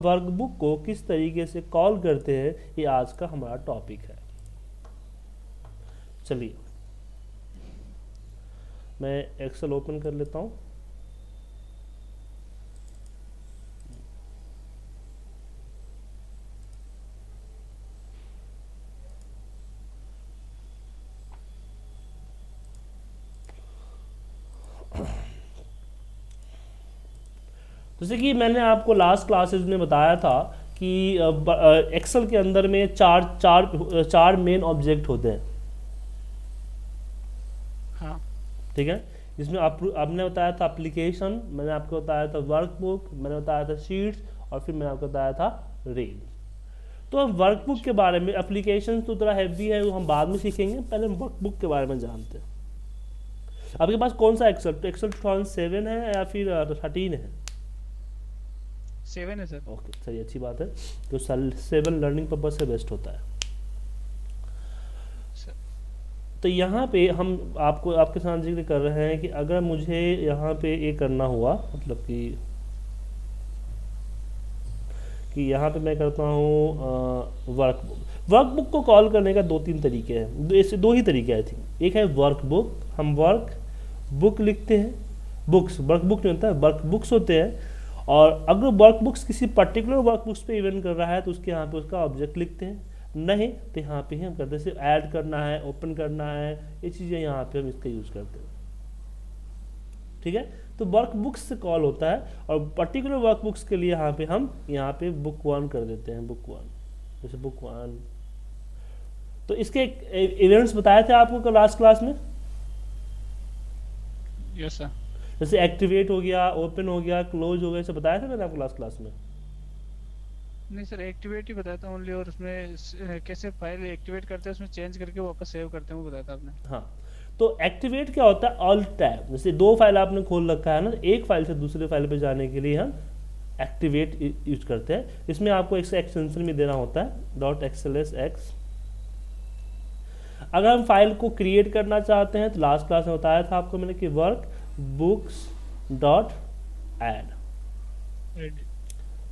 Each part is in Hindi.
वर्कबुक को किस तरीके से कॉल करते हैं, ये आज का हमारा टॉपिक है। चलिए मैं एक्सेल ओपन कर लेता हूँ। जैसे कि मैंने आपको लास्ट क्लासेस में बताया था कि एक्सेल के अंदर में चार मेन ऑब्जेक्ट होते हैं। हाँ ठीक है, जिसमें आपने बताया था एप्लीकेशन, मैंने आपको बताया था वर्कबुक, मैंने बताया था शीट्स, और फिर मैंने आपको बताया था रेल। तो हम वर्कबुक के बारे में, एप्लीकेशन तो थोड़ा हैवी है, वो हम बाद में सीखेंगे, पहले हम वर्कबुक के बारे में जानते हैं। आपके पास कौन सा एक्सेल, तो एक्सेल 2007 है या फिर 13 है? 7 है सर। ओके, सही, अच्छी बात है। तो 7 लर्निंग पर्पज से बेस्ट होता है। सर तो यहाँ पे हम आपके साथ जिक्र कर रहे हैं कि अगर मुझे यहाँ पे ये करना हुआ, मतलब कि यहाँ पे मैं करता हूँ वर्कबुक को कॉल करने का 2-3 तरीके हैं, ऐसे 2 ही तरीके आई थिंक। एक है वर्कबुक, हम वर्क बुक लिखते हैं, बुक्स, वर्कबुक नहीं होता है, वर्क बुक्स होते हैं। और अगर वर्कबुक्स किसी पर्टिकुलर वर्कबुक्स पे इवेंट कर रहा है तो उसके यहाँ पे उसका ऑब्जेक्ट लिखते हैं, नहीं तो यहाँ पे हम करते हैं सिर्फ ऐड करना है, ओपन करना है, ये चीज़ें यहाँ पे हम इसका यूज़ करते हैं। ठीक है, तो वर्कबुक्स से कॉल होता है, और पर्टिकुलर वर्कबुक्स के लिए हम यहाँ पे बुक 1 कर देते हैं, बुक 1, जैसे बुक 1। तो इसके इवेंट्स बताए थे आपको लास्ट क्लास में, यस सर। जैसे एक्टिवेट हो गया, ओपन हो गया, क्लोज हो गया, इसे बताया था मैंने आपको लास्ट क्लास में। नहीं सर, एक्टिवेट ही बताया था ओनली, और उसमें कैसे फाइल एक्टिवेट करते हैं, उसमें चेंज करके वापस सेव करते हैं, वो बताया था आपने। हाँ, तो एक्टिवेट क्या होता है, ऑल टैब, जैसे 2 फाइल आपने खोल रखा है ना, एक फाइल से दूसरे फाइल पे जाने के लिए हम एक्टिवेट यूज करते हैं। इसमें आपको एक एक्सटेंशन भी देना होता है .xlsx। अगर हम फाइल को क्रिएट करना चाहते हैं तो लास्ट क्लास में बताया था आपको मैंने कि वर्क बुक्स डॉट ऐड,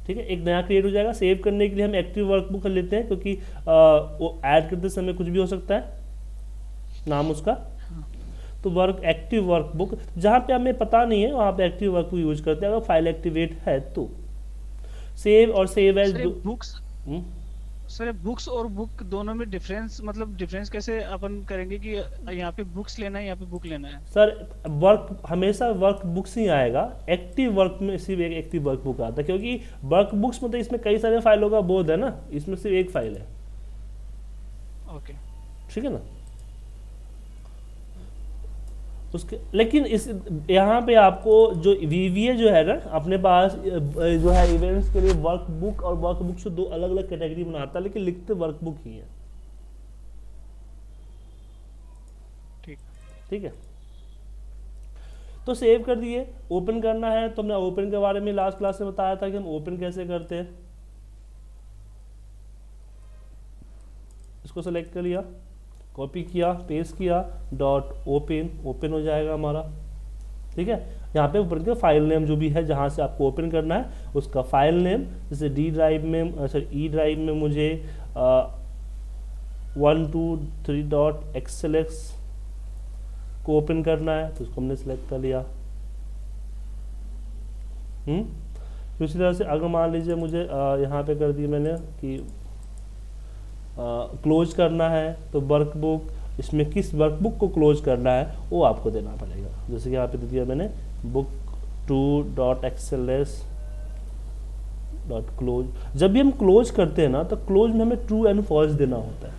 ठीक है, एक नया क्रिएट हो जाएगा। सेव करने के लिए हम एक्टिव वर्कबुक कर लेते हैं, क्योंकि वो ऐड करते समय कुछ भी हो सकता है नाम उसका। हाँ तो वर्क एक्टिव वर्कबुक, जहाँ पे हमें पता नहीं है वहाँ पे एक्टिव वर्कबुक यूज करते हैं अगर फाइल एक्टिवेट है तो। सेव और save as sir, books, sir books और बुक दोनों में डिफरेंस, मतलब डिफरेंस कैसे अपन करेंगे कि यहाँ पे बुक्स लेना है, यहाँ पे बुक लेना है? सर वर्क हमेशा वर्क बुक्स ही आएगा, एक्टिव वर्क में सिर्फ एक एक्टिव वर्क बुक आता है, क्योंकि वर्क बुक्स में तो इसमें कई सारे फाइलों का बोध है ना, इसमें सिर्फ एक फाइल है। ओके ठीक है ना, उसके लेकिन इस यहाँ पे आपको जो VBA जो है ना अपने पास जो है इवेंट्स के लिए वर्कबुक और वर्कबुक से 2 अलग अलग कैटेगरी बनाता है, लेकिन लिखते वर्कबुक ही है। ठीक। ठीक है, तो सेव कर दिए। ओपन करना है तो हमने ओपन के बारे में लास्ट क्लास में बताया था कि हम ओपन कैसे करते हैं। इसको सेलेक्ट कर लिया, कॉपी किया, पेस्ट किया, .open, ओपन हो जाएगा हमारा। ठीक है, यहाँ पे ऊपर के फाइल नेम जो भी है जहाँ से आपको ओपन करना है उसका फाइल नेम, जैसे डी ड्राइव में, सॉरी ई ड्राइव में मुझे 123.xlx को ओपन करना है तो उसको हमने सेलेक्ट कर लिया। उसी तरह से अगर मान लीजिए मुझे यहाँ पे कर दिया मैंने कि क्लोज करना है, तो वर्कबुक, इसमें किस वर्कबुक को क्लोज करना है वो आपको देना पड़ेगा। जैसे कि यहाँ पे दे दिया मैंने बुक 2.xls.close। जब भी हम क्लोज करते हैं ना तो क्लोज में हमें ट्रू एंड फॉल्स देना होता है,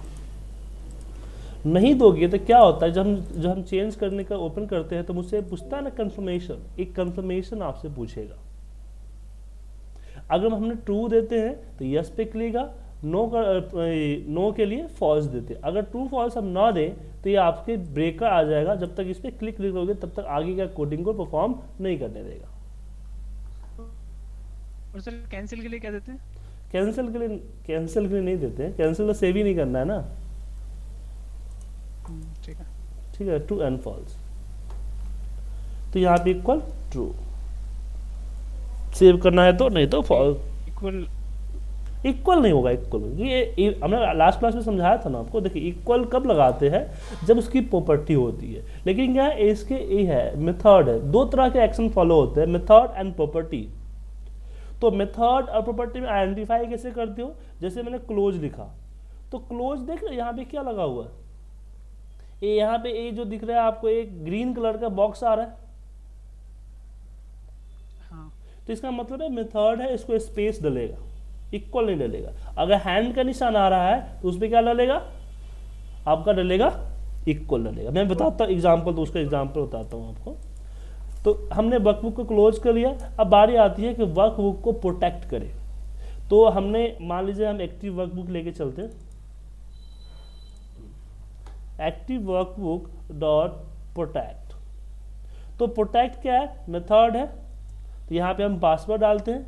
नहीं दोगे तो क्या होता है, जब हम चेंज करने का ओपन करते हैं तो मुझसे पूछता है ना कंफर्मेशन, एक कंफर्मेशन आपसे पूछेगा। अगर हमने ट्रू देते हैं तो यस पे क्लिक, नो के लिए फॉल्स देते। अगर ट्रू फॉल्स हम ना दें तो ये आपके ब्रेकर आ जाएगा, जब तक इस पर क्लिक नहीं करोगे तब तक आगे का कोडिंग को परफॉर्म नहीं करने देगा। और सर कैंसिल के लिए क्या देते हैं? कैंसिल के लिए नहीं देते हैं, कैंसिल तो सेव ही नहीं करना है ना। ठीक है, ठीक है, ट्रू एंड फॉल्स, तो यहाँ पे इक्वल ट्रू सेव करना है तो, नहीं तो फॉल्स। इक्वल इक्वल नहीं होगा। इक्वल ये हमने लास्ट क्लास में समझाया था ना आपको। देखिए इक्वल कब लगाते हैं, जब उसकी प्रॉपर्टी होती है। लेकिन क्या है, इसके ये है मेथड है, दो तरह के एक्शन फॉलो होते हैं, मेथड एंड प्रॉपर्टी। तो मेथड और प्रॉपर्टी में आइडेंटिफाई कैसे करते हो, जैसे मैंने क्लोज लिखा, तो क्लोज देख रहे यहाँ पे क्या लगा हुआ है, ये यहाँ पे ये जो दिख रहा है आपको एक ग्रीन कलर का बॉक्स आ रहा है, हाँ तो इसका मतलब है मेथड है, इसको स्पेस डलेगा, इक्वल नहीं डलेगा। अगर हैंड का निशान आ रहा है तो उसमें क्या डलेगा, आपका डलेगा इक्वल डलेगा। मैं बताता हूँ एग्जाम्पल, तो उसका एग्जाम्पल बताता हूँ आपको। तो हमने वर्कबुक को क्लोज कर लिया, अब बारी आती है कि वर्कबुक को प्रोटेक्ट करें। तो हमने मान लीजिए हम एक्टिव वर्कबुक लेके चलते हैं, एक्टिव वर्कबुक डॉट प्रोटेक्ट। तो प्रोटेक्ट क्या है, मेथड है, तो यहाँ पे हम पासवर्ड डालते हैं,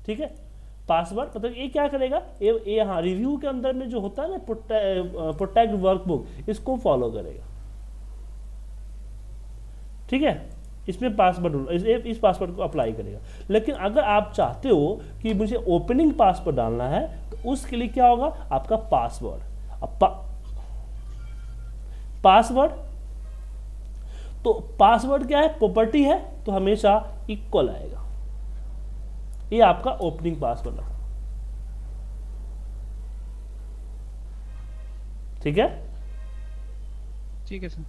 ठीक है। पासवर्ड मतलब ये क्या करेगा, ये हाँ रिव्यू के अंदर में जो होता है ना प्रोटेक्ट वर्कबुक, इसको फॉलो करेगा, ठीक है। इसमें पासवर्ड इस पासवर्ड को अप्लाई करेगा। लेकिन अगर आप चाहते हो कि मुझे ओपनिंग पासवर्ड डालना है, तो उसके लिए क्या होगा, आपका पासवर्ड। अब पासवर्ड, तो पासवर्ड क्या है, प्रॉपर्टी है, तो हमेशा इक्वल आएगा। ये आपका ओपनिंग पासवर्ड है, ठीक है। ठीक है सर।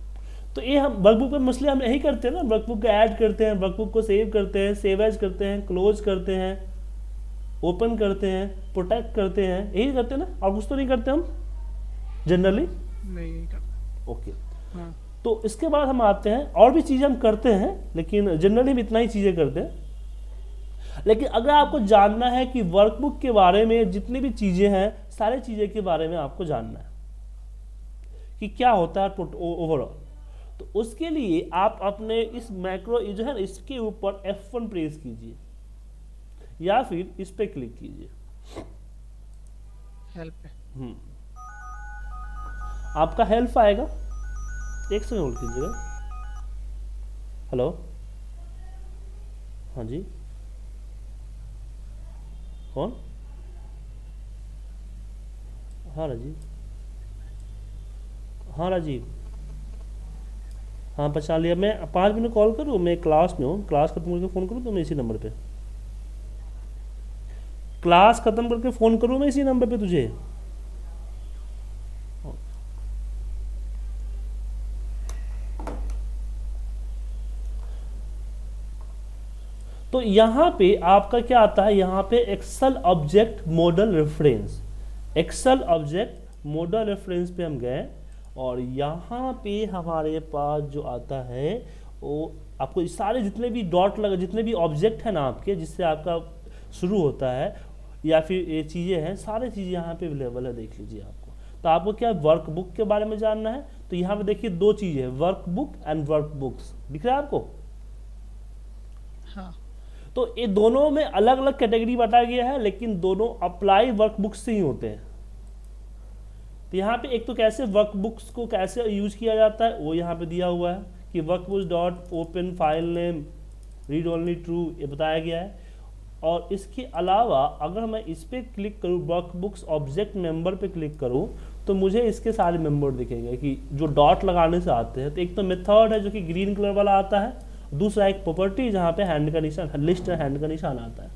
तो ये हम वर्कबुक पे मसले हम यही करते हैं ना, वर्कबुक को ऐड करते हैं, वर्कबुक को सेव करते हैं, सेव एज करते हैं, क्लोज करते हैं, ओपन करते हैं, प्रोटेक्ट करते हैं, यही करते हैं ना, और कुछ तो नहीं करते हम जनरली। नहीं करता। ओके, हाँ तो इसके बाद हम आते हैं, और भी चीज़ें हम करते हैं, लेकिन जनरली हम इतना ही चीज़ें करते हैं। लेकिन अगर आपको जानना है कि वर्कबुक के बारे में जितनी भी चीज़ें हैं, सारी चीज़ें के बारे में आपको जानना है कि क्या होता है ओवरऑल, तो उसके लिए आप अपने इस मैक्रो जो है ना, इसके ऊपर F1 प्रेस कीजिए या फिर इस पे क्लिक कीजिए। हेल्प है। आपका हेल्प आएगा, एक सेकंड होल्ड कीजिएगा। हेलो, हाँ जी, कौन? हाँ राजीव, हाँ राजीव, हाँ पहचान लिया। मैं 5 मिनट कॉल करूँ, मैं क्लास में हूँ, क्लास खत्म करके फ़ोन करूँ तो मैं इसी नंबर पे, क्लास खत्म करके फ़ोन करूँ मैं इसी नंबर पे तुझे। तो यहाँ पे आपका क्या आता है, यहाँ पे Excel object model reference, Excel object model reference पे हम गए, और यहाँ पे हमारे पास जो आता है वो आपको सारे जितने भी डॉट लगा, जितने भी ऑब्जेक्ट है ना आपके, जिससे आपका शुरू होता है या फिर ये चीज़ें हैं, सारी चीज़ें यहाँ पे अवेलेबल है, देख लीजिए आपको। तो आपको क्या वर्कबुक के बारे में जानना है, तो यहाँ पे देखिए दो चीज़ें हैं, वर्कबुक एंड वर्कबुक्स, दिख रहा है आपको। हाँ तो ये दोनों में अलग अलग कैटेगरी बताया गया है, लेकिन दोनों अप्लाई वर्कबुक्स से ही होते हैं। तो यहाँ पे एक तो कैसे वर्कबुक्स को कैसे यूज किया जाता है वो यहाँ पे दिया हुआ है कि workbooks dot open file name read only true, ये बताया गया है। और इसके अलावा अगर मैं इस पर क्लिक करूँ, वर्कबुक्स ऑब्जेक्ट मेंबर पे क्लिक करूँ, तो मुझे इसके सारे मेंबर दिखेंगे कि जो डॉट लगाने से आते हैं। तो एक तो मेथड है जो कि ग्रीन कलर वाला आता है, दूसरा एक प्रॉपर्टी जहाँ पे हैंड का निशान, लिस्ट हैंड का निशान आता है।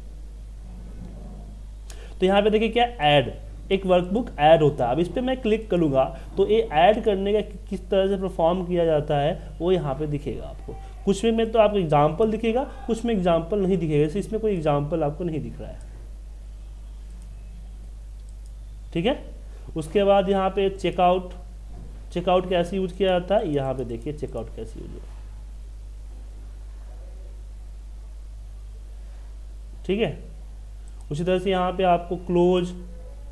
तो यहाँ पे देखिए क्या ऐड, एक वर्कबुक ऐड होता है। अब इस पर मैं क्लिक करूँगा तो ये ऐड करने का किस तरह से परफॉर्म किया जाता है वो यहाँ पे दिखेगा आपको। कुछ में तो आपको एग्जाम्पल दिखेगा, कुछ में एग्जाम्पल नहीं दिखेगा, जैसे इसमें कोई एग्जाम्पल आपको नहीं दिख रहा है, ठीक है। उसके बाद यहाँ पे चेकआउट, चेकआउट कैसे यूज किया जाता है, यहाँ पे देखिए चेकआउट कैसे यूज होता है, ठीक है। उसी तरह से यहाँ पे आपको क्लोज,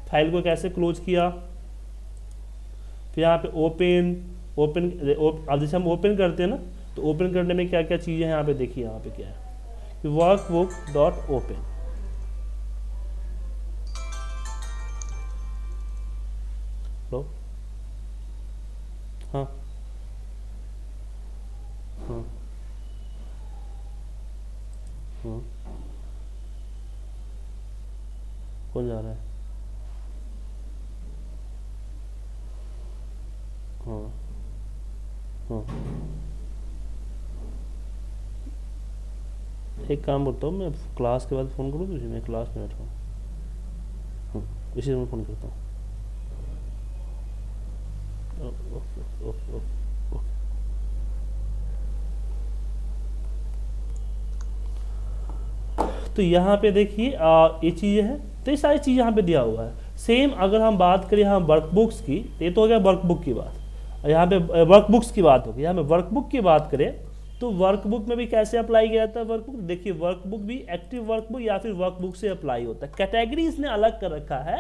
फाइल को कैसे क्लोज किया, फिर यहाँ पे ओपन, अब जैसे हम ओपन करते हैं ना, तो ओपन करने में क्या क्या चीज़ें हैं यहाँ पे देखिए, यहाँ पे क्या है कि वर्कबुक डॉट ओपन, लो, हाँ हाँ हाँ कौन जा रहा है? हाँ हाँ, एक काम करता हूँ, मैं क्लास के बाद फ़ोन करूँ तुझे? मैं क्लास में बैठा हूँ। इसी में फ़ोन करता हूँ। Okay okay okay okay. तो यहाँ पे देखिए ये चीज़ें हैं, तो ये सारी चीज़ यहाँ पे दिया हुआ है। सेम अगर हम बात करें यहाँ वर्कबुक्स की, तो ये तो हो गया वर्कबुक की बात, और यहाँ पे वर्कबुक्स की बात होगी। यहाँ पे वर्कबुक की बात करें तो वर्कबुक में भी कैसे अप्लाई किया जाता है वर्कबुक? देखिए वर्कबुक भी एक्टिव वर्कबुक या फिर वर्कबुक से अप्लाई होता है। कैटेगरी इसने अलग कर रखा है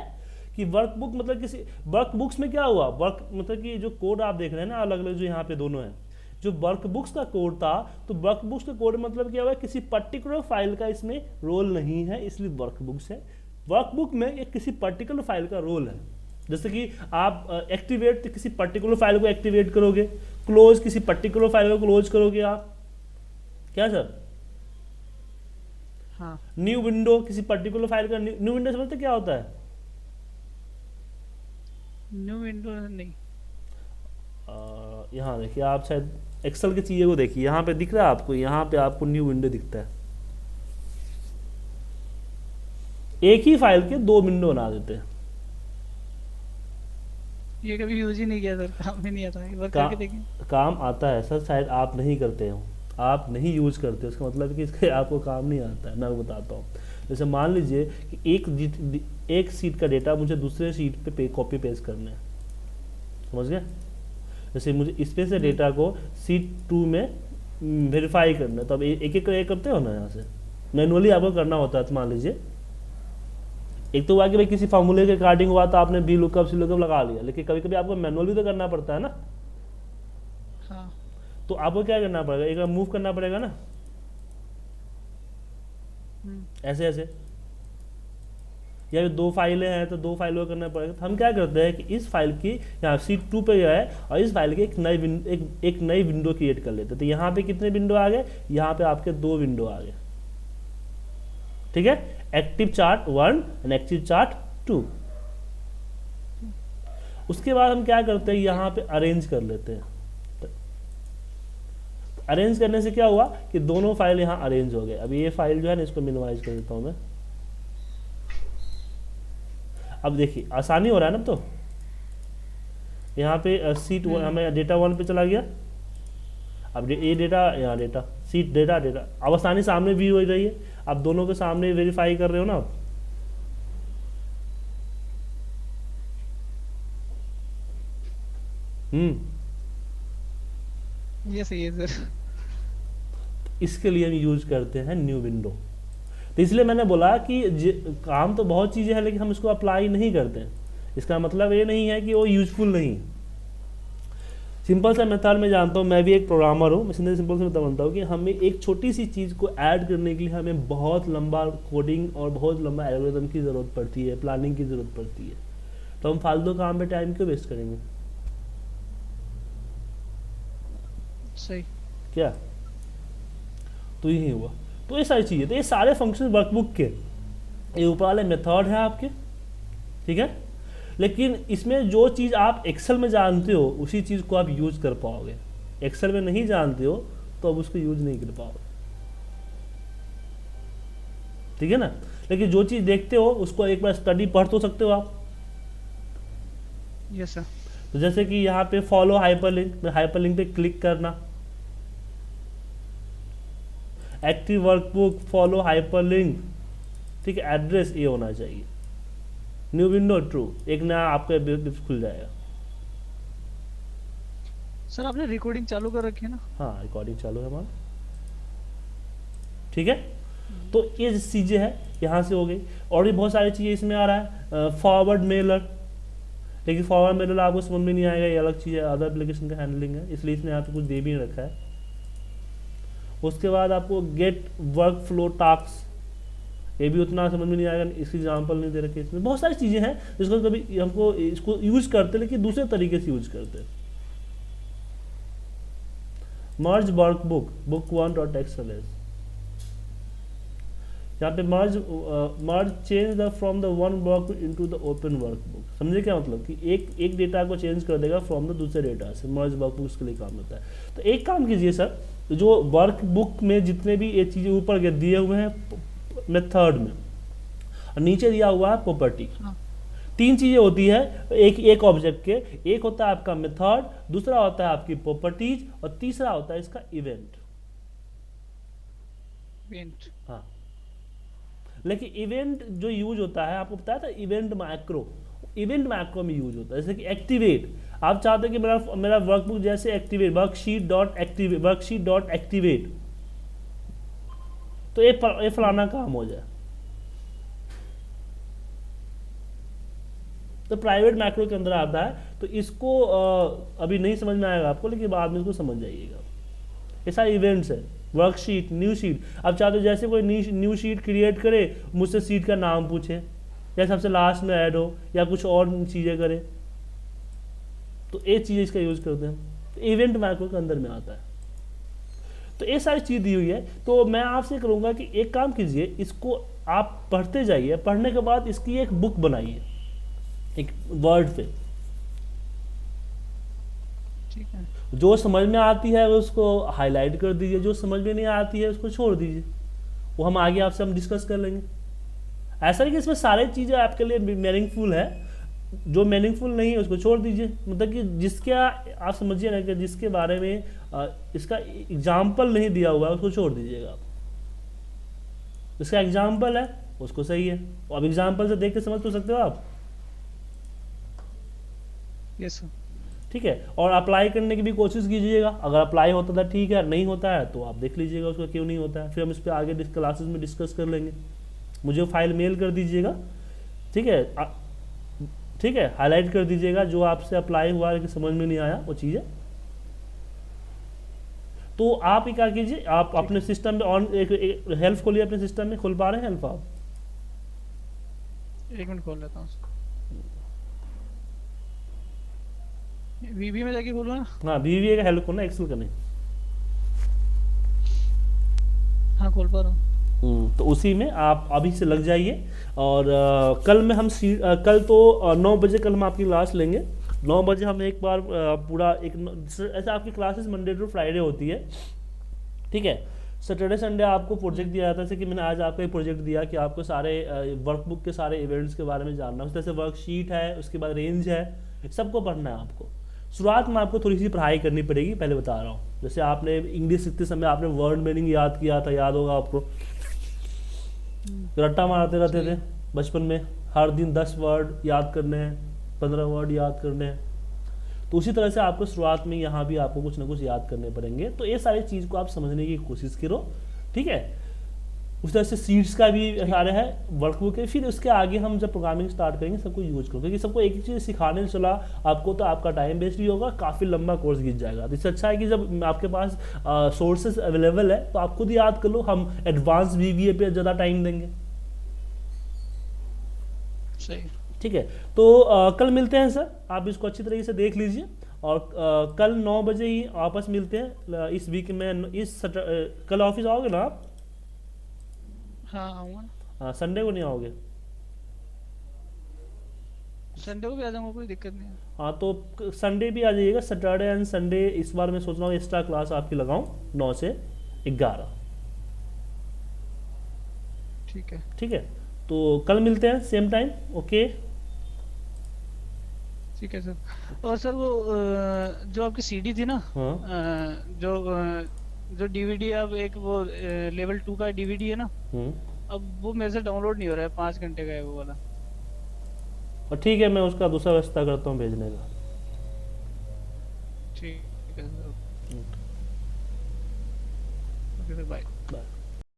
कि वर्कबुक मतलब किसी वर्कबुक्स में क्या हुआ, वर्क मतलब कि जो कोड आप देख रहे हैं ना अलग अलग जो यहाँ पे दोनों हैं, जो वर्कबुक्स का कोड था, तो वर्कबुक्स का कोड मतलब क्या हुआ, किसी पर्टिकुलर फाइल का इसमें रोल नहीं है, इसलिए वर्कबुक्स है। वर्कबुक में एक किसी पर्टिकुलर फाइल का रोल है। जैसे कि आप एक्टिवेट किसी पर्टिकुलर फाइल को एक्टिवेट करोगे, क्लोज किसी पर्टिकुलर फाइल को क्लोज करोगे आप, क्या सर? हाँ। न्यू विंडो किसी पर्टिकुलर फाइल का, न्यू विंडो समझते क्या होता है? न्यू विंडो नहीं। यहाँ देखिए, आप शायद एक्सेल की चीज़ों को देखिए, यहाँ पे दिख रहा है आपको, यहाँ पे आपको न्यू विंडो दिखता है। एक ही फाइल के दो विंडो बना देते हैं। ये कभी यूज ही नहीं किया सर, काम ही नहीं आता, एक बार का, करके देखें। काम आता है सर, शायद आप नहीं करते हो, आप नहीं यूज करते, उसका मतलब है कि इसके आपको काम नहीं आता है। मैं बताता हूँ। जैसे मान लीजिए कि एक सीट का डेटा मुझे दूसरे सीट पे कॉपी पेस्ट करना है, समझ गए? जैसे मुझे इस पे से डेटा को सीट 2 में वेरीफाई करना है, तो अब एक एक करते हो ना, यहाँ से मैनुअली आपको करना होता है। तो मान लीजिए एक तो हुआ कि भाई किसी फॉर्मूले के अकॉर्डिंग हुआ तो आपने बी लुकअप सी लुकअप लगा लिया, लेकिन कभी कभी आपको मैनुअल भी तो करना पड़ता है ना। हाँ। तो आपको क्या करना पड़ेगा, एक बार मूव करना पड़ेगा ना, ऐसे ऐसे, या फिर दो फाइलें हैं तो दो फाइलों को करना पड़ेगा। तो हम क्या करते हैं कि इस फाइल की यहाँ सीट 2 पे गया है और इस फाइल की एक नई विंडो क्रिएट कर लेते हैं। तो यहाँ पे कितने विंडो आ गए, यहाँ पे आपके 2 विंडो आ गए, ठीक है? Active chart 1 and active chart 2। उसके बाद हम क्या करते हैं, यहाँ पे अरेंज कर लेते हैं। अरेंज करने से क्या हुआ कि दोनों फाइल यहाँ अरेंज हो गए। अब ये फाइल जो है ना, इसको मिनिमाइज कर देता हूँ मैं। अब देखिए आसानी हो रहा है ना, तो यहाँ पे सीट हमें डेटा 1 पे चला गया। अब ये डेटा, यहाँ डेटा, सीट डेटा डेटा, अब आसानी सामने भी हो रही है। अब दोनों के सामने वेरीफाई कर रहे हो ना आप। ये सही है सर। इसके लिए हम यूज करते हैं न्यू विंडो। तो इसलिए मैंने बोला कि काम तो बहुत चीज़ें हैं, लेकिन हम इसको अप्लाई नहीं करते हैं। इसका मतलब ये नहीं है कि वो यूजफुल नहीं। सिंपल सा मेथड मैं जानता हूँ, मैं भी एक प्रोग्रामर हूँ, मैं सिंपल सा मेथड बनता हूँ कि हमें एक छोटी सी चीज़ को ऐड करने के लिए हमें बहुत लंबा कोडिंग और बहुत लंबा एल्गोरिथम की ज़रूरत पड़ती है, प्लानिंग की ज़रूरत पड़ती है। तो हम फालतू काम में टाइम क्यों वेस्ट करेंगे? सही। क्या? तो यही हुआ। तो ये सारी चीज़ें, तो ये सारे फंक्शन वर्कबुक के, ये ऊपर वाले मेथड हैं आपके, ठीक है? लेकिन इसमें जो चीज़ आप एक्सेल में जानते हो उसी चीज़ को आप यूज कर पाओगे। एक्सेल में नहीं जानते हो तो अब उसको यूज नहीं कर पाओगे, ठीक है ना? लेकिन जो चीज़ देखते हो उसको एक बार स्टडी पढ़ तो सकते हो आप। Yes sir. तो जैसे कि यहाँ पे फॉलो हाइपरलिंक, हाइपरलिंक पे क्लिक करना, एक्टिव वर्कबुक फॉलो हाइपरलिंक, ठीक है? एड्रेस ये होना चाहिए, न्यू विंडो ट्रू, एक नया आपका वेब खुल जाएगा। सर आपने रिकॉर्डिंग चालू कर रखी है ना? हाँ, रिकॉर्डिंग चालू है हमारा, ठीक है? तो ये चीज़ें हैं, यहाँ से हो गई। और भी बहुत सारी चीज़ें इसमें आ रहा है, फॉरवर्ड मेलर, लेकिन फॉरवर्ड मेलर आपको समझ में नहीं आएगा, ये अलग चीज़ है, अदर एप्लीकेशन का हैंडलिंग है, इसलिए इसने यहाँ पे कुछ दे भी नहीं रखा है। उसके बाद आपको गेट वर्क फ्लो टास्क, ये भी उतना समझ में नहीं आएगा, इसकी एग्जाम्पल नहीं दे रखे। इसमें बहुत सारी चीज़ें हैं जिसको कभी हमको इसको यूज करते लेकिन दूसरे तरीके से यूज करते हैं। Merge workbook book 1 dot XLS, यहाँ पे merge change the from the one workbook into the open workbook. समझे क्या मतलब कि एक डेटा को चेंज कर देगा फ्रॉम द दूसरे डेटा से। मर्ज वर्कबुक्स के लिए काम होता है। तो एक काम कीजिए सर, जो वर्कबुक में जितने भी ये चीज़ें ऊपर के दिए हुए हैं मेथड में, और नीचे दिया हुआ है प्रॉपर्टी, हाँ। 3 चीज़ें होती है एक ऑब्जेक्ट के। एक होता है आपका मेथड, दूसरा होता है आपकी प्रॉपर्टीज, और तीसरा होता है इसका इवेंट। इवेंट। हाँ, लेकिन इवेंट जो यूज होता है, आपको बताया था इवेंट मैक्रो में यूज होता है। जैसे कि एक्टिवेट, आप चाहते हैं कि मेरा वर्कबुक जैसे एक्टिवेट, वर्कशीट डॉट एक्टिवेट, तो ये फलाना काम हो जाए। तो प्राइवेट मैक्रो के अंदर आता है। तो इसको अभी नहीं समझ में आएगा आपको, लेकिन बाद में इसको समझ जाइएगा। ये सारे इवेंट्स है। वर्कशीट, न्यू शीट, अब चाहते हो जैसे कोई न्यू शीट क्रिएट करे, मुझसे सीट का नाम पूछे, या सबसे लास्ट में ऐड हो, या कुछ और चीज़ें करे, तो ये चीज़ इसका यूज करते हैं। तो इवेंट मैक्रो के अंदर में आता है। तो ये सारी चीज़ दी हुई है। तो मैं आपसे करूँगा कि एक काम कीजिए, इसको आप पढ़ते जाइए, पढ़ने के बाद इसकी एक बुक बनाइए एक वर्ड पे। ठीक है। जो समझ में आती है उसको हाईलाइट कर दीजिए, जो समझ में नहीं आती है उसको छोड़ दीजिए, वो हम आगे आपसे डिस्कस कर लेंगे। ऐसा नहीं कि इसमें सारी चीज़ें आपके लिए मीनिंगफुल है, जो मीनिंगफुल नहीं है उसको छोड़ दीजिए। मतलब कि जिसके आप समझिए ना कि जिसके बारे में इसका एग्जाम्पल नहीं दिया हुआ है उसको छोड़ दीजिएगा आप। जिसका एग्जाम्पल है उसको सही है। अब एग्जाम्पल से देख के समझ तो सकते हो आप। Yes sir. ठीक है, और अप्लाई करने की भी कोशिश कीजिएगा। अगर अप्लाई होता था ठीक है, नहीं होता है तो आप देख लीजिएगा उसका क्यों नहीं होता है, फिर हम इस पर आगे क्लासेस में डिस्कस कर लेंगे। मुझे फाइल मेल कर दीजिएगा, ठीक है, ठीक है, हाईलाइट कर दीजिएगा जो आपसे अप्लाई हुआ है कि समझ में नहीं आया वो चीज़ें। तो आप ही क्या कीजिए, आप अपने सिस्टम में ऑन एक हेल्प खोलिए, अपने सिस्टम में खोल पा रहे हैं हेल्प आप? 1 मिनट खोल लेता हूँ। वीबी में जाके खोलूँ ना? हाँ, VBA का हेल्प खोलना, एक्सेल का नहीं। हाँ खोल पा रहा हूँ। तो उसी में आप अभी से लग जाइए। और कल में हम कल तो 9 बजे कल हम आपकी क्लास लेंगे। 9 बजे हम एक बार पूरा ऐसे आपकी क्लासेस मंडे टू फ्राइडे होती है, ठीक है। सैटरडे संडे आपको प्रोजेक्ट दिया जाता है, जैसे कि मैंने आज आपको एक प्रोजेक्ट दिया कि आपको सारे वर्कबुक के सारे इवेंट्स के बारे में जानना है। उस तरह से वर्कशीट है, उसके बाद रेंज है, सबको पढ़ना है आपको। शुरुआत में आपको थोड़ी सी पढ़ाई करनी पड़ेगी, पहले बता रहा हूँ। जैसे आपने इंग्लिश सीखते समय आपने वर्ड मीनिंग याद किया था, याद होगा आपको, रट्टा मारते रहते थे बचपन में, हर दिन 10 वर्ड याद करने हैं, 15 वर्ड याद करने हैं। तो उसी तरह से आपको शुरुआत में यहाँ भी आपको कुछ ना कुछ याद करने पड़ेंगे। तो ये सारी चीज़ को आप समझने की कोशिश करो, ठीक है। उस तरह से सीट्स का भी सारे है वर्कबुक है। फिर उसके आगे हम जब प्रोग्रामिंग स्टार्ट करेंगे सबको यूज करो, क्योंकि सबको एक ही चीज़ सिखाने में चला आपको तो आपका टाइम वेस्ट भी होगा, काफ़ी लंबा कोर्स गिर जाएगा। तो इससे अच्छा है कि जब आपके पास सोर्सेज अवेलेबल है तो आप खुद याद कर लो, हम एडवांस VBA पे ज़्यादा टाइम देंगे। सही। ठीक है, तो कल मिलते हैं सर, आप इसको अच्छी तरीके से देख लीजिए। और कल 9 बजे ही वापस मिलते हैं इस वीक में। कल ऑफिस आओगे ना आप? हाँ आऊँगा ना। हाँ, संडे को नहीं आओगे? संडे को भी आ जाऊँगा, कोई दिक्कत नहीं है। हाँ, तो संडे भी आ जाइएगा। सैटरडे एंड संडे इस बार मैं सोच रहा हूँ एक्स्ट्रा क्लास आपकी लगाऊं 9 से 11। ठीक है। ठीक है, तो कल मिलते हैं सेम टाइम। ओके, ठीक है सर। और सर वो जो आपकी सीडी थी ना, हाँ जो डीवीडी अब एक वो लेवल 2 का डीवीडी है ना, अब वो मेरे से डाउनलोड नहीं हो रहा है, 5 घंटे का है वो वाला। और ठीक है, मैं उसका दूसरा व्यवस्था करता हूँ भेजने का। ठीक है sir. Okay sir, bye. Bye.